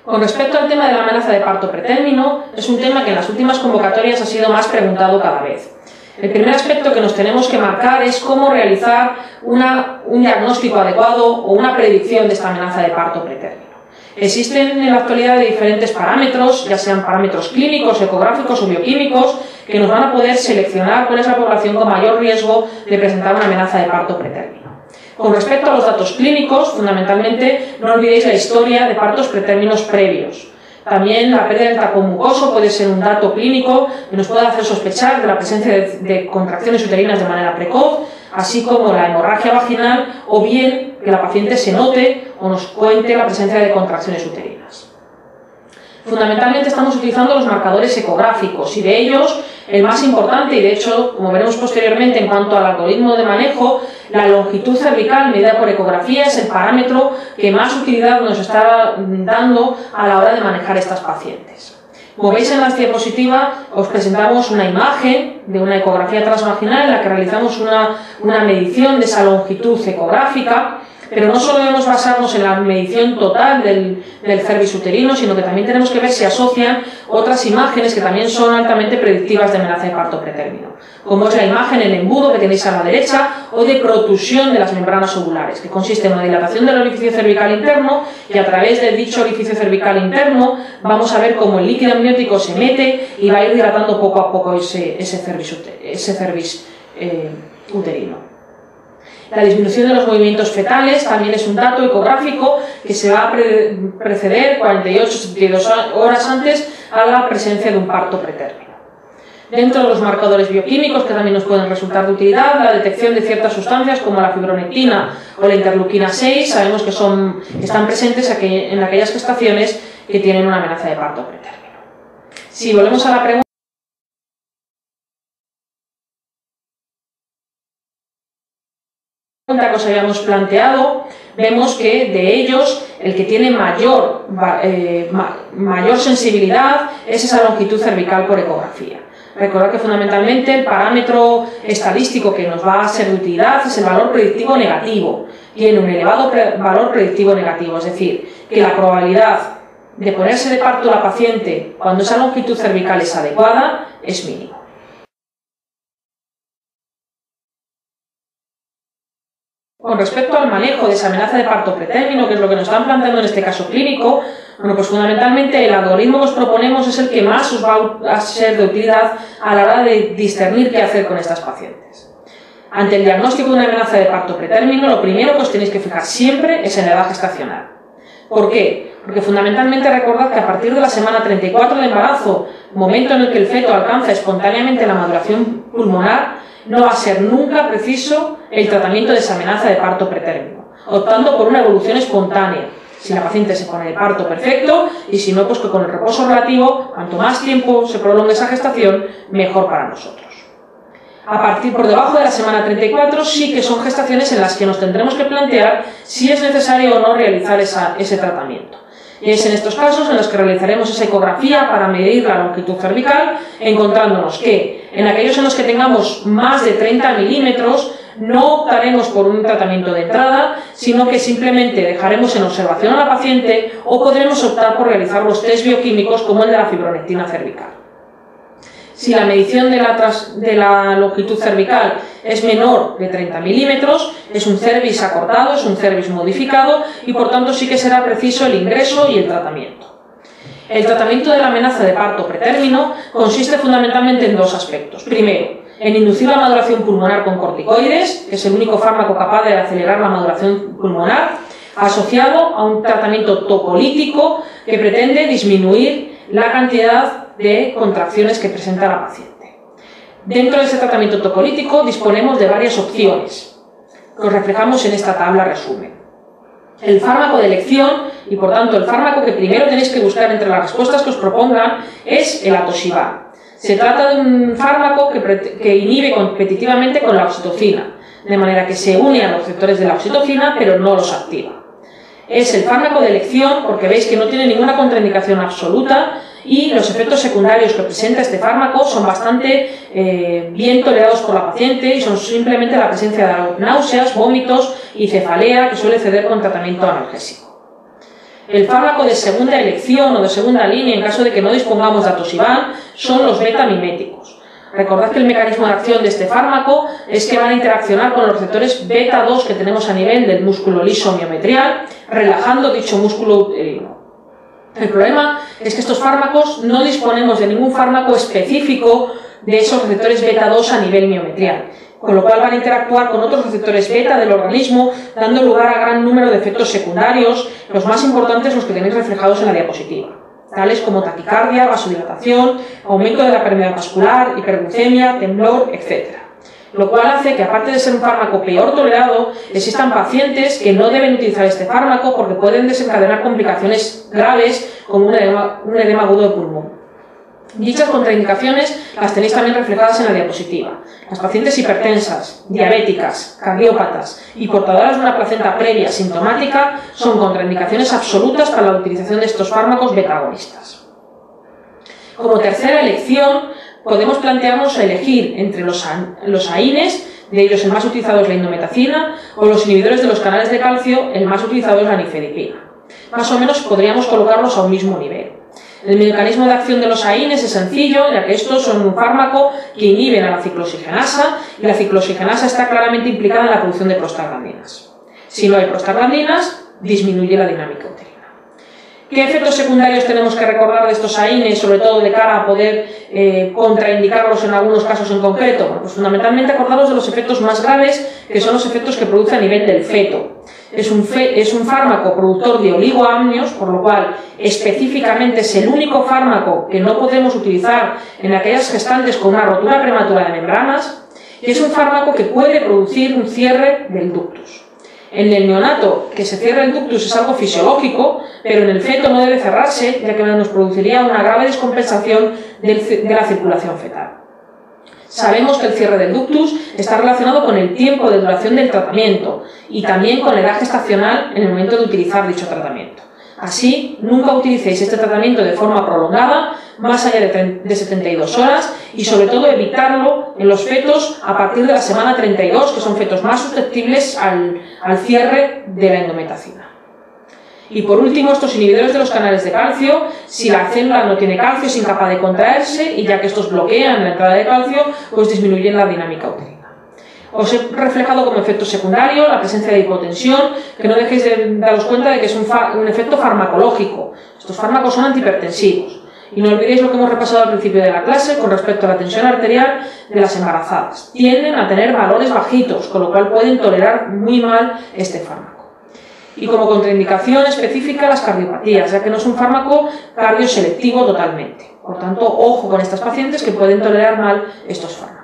Con respecto al tema de la amenaza de parto pretérmino, es un tema que en las últimas convocatorias ha sido más preguntado cada vez. El primer aspecto que nos tenemos que marcar es cómo realizar un diagnóstico adecuado o una predicción de esta amenaza de parto pretérmino. Existen en la actualidad diferentes parámetros, ya sean parámetros clínicos, ecográficos o bioquímicos, que nos van a poder seleccionar cuál es la población con mayor riesgo de presentar una amenaza de parto pretérmino. Con respecto a los datos clínicos, fundamentalmente no olvidéis la historia de partos pretérminos previos. También la pérdida del taco mucoso puede ser un dato clínico que nos puede hacer sospechar de la presencia de contracciones uterinas de manera precoz, así como la hemorragia vaginal o bien que la paciente se note o nos cuente la presencia de contracciones uterinas. Fundamentalmente estamos utilizando los marcadores ecográficos y de ellos el más importante, y de hecho, como veremos posteriormente en cuanto al algoritmo de manejo, la longitud cervical medida por ecografía es el parámetro que más utilidad nos está dando a la hora de manejar estas pacientes. Como veis en la diapositiva, os presentamos una imagen de una ecografía transvaginal en la que realizamos una medición de esa longitud ecográfica. Pero no solo debemos basarnos en la medición total del cervix uterino, sino que también tenemos que ver si asocian otras imágenes que también son altamente predictivas de amenaza de parto pretérmino, como es la imagen en embudo que tenéis a la derecha o de protusión de las membranas ovulares, que consiste en una dilatación del orificio cervical interno y a través de dicho orificio cervical interno vamos a ver cómo el líquido amniótico se mete y va a ir dilatando poco a poco ese cervix uterino. La disminución de los movimientos fetales también es un dato ecográfico que se va a preceder 48-72 horas antes a la presencia de un parto pretérmino. Dentro de los marcadores bioquímicos que también nos pueden resultar de utilidad, la detección de ciertas sustancias como la fibronectina o la interleuquina 6, sabemos que están presentes en aquellas gestaciones que tienen una amenaza de parto pretérmino. Si volvemos a la pregunta que os habíamos planteado, vemos que de ellos el que tiene mayor sensibilidad es esa longitud cervical por ecografía. Recordad que fundamentalmente el parámetro estadístico que nos va a ser de utilidad es el valor predictivo negativo. Tiene un elevado valor predictivo negativo, es decir, que la probabilidad de ponerse de parto la paciente cuando esa longitud cervical es adecuada es mínima. Con respecto al manejo de esa amenaza de parto pretérmino, que es lo que nos están planteando en este caso clínico, bueno, pues fundamentalmente el algoritmo que os proponemos es el que más os va a ser de utilidad a la hora de discernir qué hacer con estas pacientes. Ante el diagnóstico de una amenaza de parto pretérmino, lo primero que os tenéis que fijar siempre es en la edad gestacional. ¿Por qué? Porque fundamentalmente recordad que a partir de la semana 34 de embarazo, momento en el que el feto alcanza espontáneamente la maduración pulmonar, no va a ser nunca preciso el tratamiento de esa amenaza de parto pretérmino, optando por una evolución espontánea, si la paciente se pone de parto perfecto y si no, pues que con el reposo relativo, cuanto más tiempo se prolongue esa gestación, mejor para nosotros. A partir por debajo de la semana 34 sí que son gestaciones en las que nos tendremos que plantear si es necesario o no realizar ese tratamiento. Y es en estos casos en los que realizaremos esa ecografía para medir la longitud cervical, encontrándonos que en aquellos en los que tengamos más de 30 milímetros no optaremos por un tratamiento de entrada, sino que simplemente dejaremos en observación a la paciente o podremos optar por realizar los test bioquímicos como el de la fibronectina cervical. Si la medición de la longitud cervical es menor de 30 milímetros, es un cervix acortado, es un cervix modificado y por tanto sí que será preciso el ingreso y el tratamiento. El tratamiento de la amenaza de parto pretérmino consiste fundamentalmente en dos aspectos. Primero, en inducir la maduración pulmonar con corticoides, que es el único fármaco capaz de acelerar la maduración pulmonar, asociado a un tratamiento tocolítico que pretende disminuir la cantidad de contracciones que presenta la paciente. Dentro de ese tratamiento tocolítico disponemos de varias opciones, que os reflejamos en esta tabla resumen. El fármaco de elección, y por tanto el fármaco que primero tenéis que buscar entre las respuestas que os propongan, es el atosiban. Se trata de un fármaco que inhibe competitivamente con la oxitocina, de manera que se une a los receptores de la oxitocina, pero no los activa. Es el fármaco de elección porque veis que no tiene ninguna contraindicación absoluta y los efectos secundarios que presenta este fármaco son bastante bien tolerados por la paciente y son simplemente la presencia de náuseas, vómitos y cefalea que suele ceder con tratamiento analgésico. El fármaco de segunda elección o de segunda línea, en caso de que no dispongamos de atosiban, son los beta-miméticos. Recordad que el mecanismo de acción de este fármaco es que van a interaccionar con los receptores beta 2 que tenemos a nivel del músculo liso miometrial, relajando dicho músculo uterino. El problema es que estos fármacos no disponemos de ningún fármaco específico de esos receptores beta 2 a nivel miometrial, con lo cual van a interactuar con otros receptores beta del organismo, dando lugar a gran número de efectos secundarios, los más importantes los que tenéis reflejados en la diapositiva, tales como taquicardia, vasodilatación, aumento de la permeabilidad vascular, hiperglucemia, temblor, etc. Lo cual hace que, aparte de ser un fármaco peor tolerado, existan pacientes que no deben utilizar este fármaco porque pueden desencadenar complicaciones graves como un edema agudo de pulmón. Dichas contraindicaciones las tenéis también reflejadas en la diapositiva. Las pacientes hipertensas, diabéticas, cardiópatas y portadoras de una placenta previa sintomática son contraindicaciones absolutas para la utilización de estos fármacos beta-agonistas. Como tercera elección, podemos plantearnos elegir entre los AINES, de ellos el más utilizado es la indometacina, o los inhibidores de los canales de calcio, el más utilizado es la nifedipina. Más o menos podríamos colocarlos a un mismo nivel. El mecanismo de acción de los AINES es sencillo, ya que estos son un fármaco que inhiben a la ciclooxigenasa, y la ciclooxigenasa está claramente implicada en la producción de prostaglandinas. Si no hay prostaglandinas, disminuye la dinámica uterina. ¿Qué efectos secundarios tenemos que recordar de estos AINES, sobre todo de cara a poder contraindicarlos en algunos casos en concreto? Bueno, pues fundamentalmente acordaros de los efectos más graves, que son los efectos que produce a nivel del feto. Es un fármaco productor de oligoamnios, por lo cual específicamente es el único fármaco que no podemos utilizar en aquellas gestantes con una rotura prematura de membranas, y es un fármaco que puede producir un cierre del ductus. En el neonato, que se cierre el ductus es algo fisiológico, pero en el feto no debe cerrarse, ya que nos produciría una grave descompensación de la circulación fetal. Sabemos que el cierre del ductus está relacionado con el tiempo de duración del tratamiento y también con la edad gestacional en el momento de utilizar dicho tratamiento. Así, nunca utilicéis este tratamiento de forma prolongada, más allá de 72 horas, y sobre todo evitarlo en los fetos a partir de la semana 32, que son fetos más susceptibles al cierre de la endometacina. Y por último, estos inhibidores de los canales de calcio, si la célula no tiene calcio es incapaz de contraerse, y ya que estos bloquean la entrada de calcio, pues disminuyen la dinámica uterina. Os he reflejado como efecto secundario la presencia de hipotensión, que no dejéis de daros cuenta de que es un efecto farmacológico. Estos fármacos son antihipertensivos. Y no olvidéis lo que hemos repasado al principio de la clase con respecto a la tensión arterial de las embarazadas. Tienden a tener valores bajitos, con lo cual pueden tolerar muy mal este fármaco. Y como contraindicación específica las cardiopatías, ya que no es un fármaco cardioselectivo totalmente. Por tanto, ojo con estas pacientes que pueden tolerar mal estos fármacos.